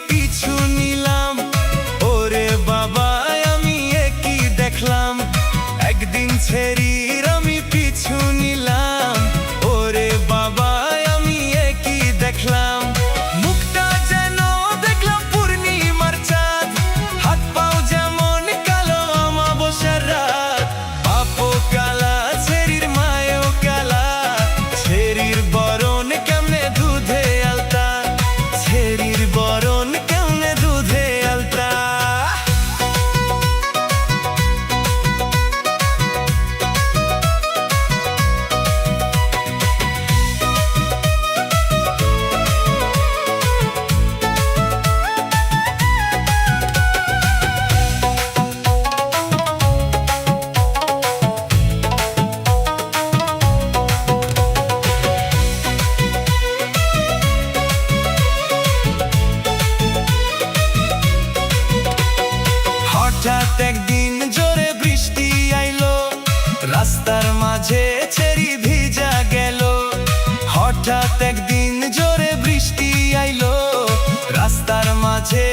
পিছু নিলাম। ওরে বাবা আমি একই দেখলাম, একদিন ছেড়ির আমি পিছু নিলাম। ওরে বাবা আমি একই দেখলাম, মুখটা যেন দেখলাম পূর্ণিমার চাঁদ, হাত পাও যেমন কালো অমাবস্যার রাত। বাপও কালা ছেড়ির মায়ও কালা, ছেড়ির বরণ কেমনে দুধে আলতা, ছেড়ির বরণ কেমনে দুধে আলতা। হঠাৎ একদিন জোরে বৃষ্টি আইলো, রাস্তার মাঝে ছেড়ি ভিজা গেল। হঠাৎ একদিন জোরে বৃষ্টি আইলো, রাস্তার মাঝে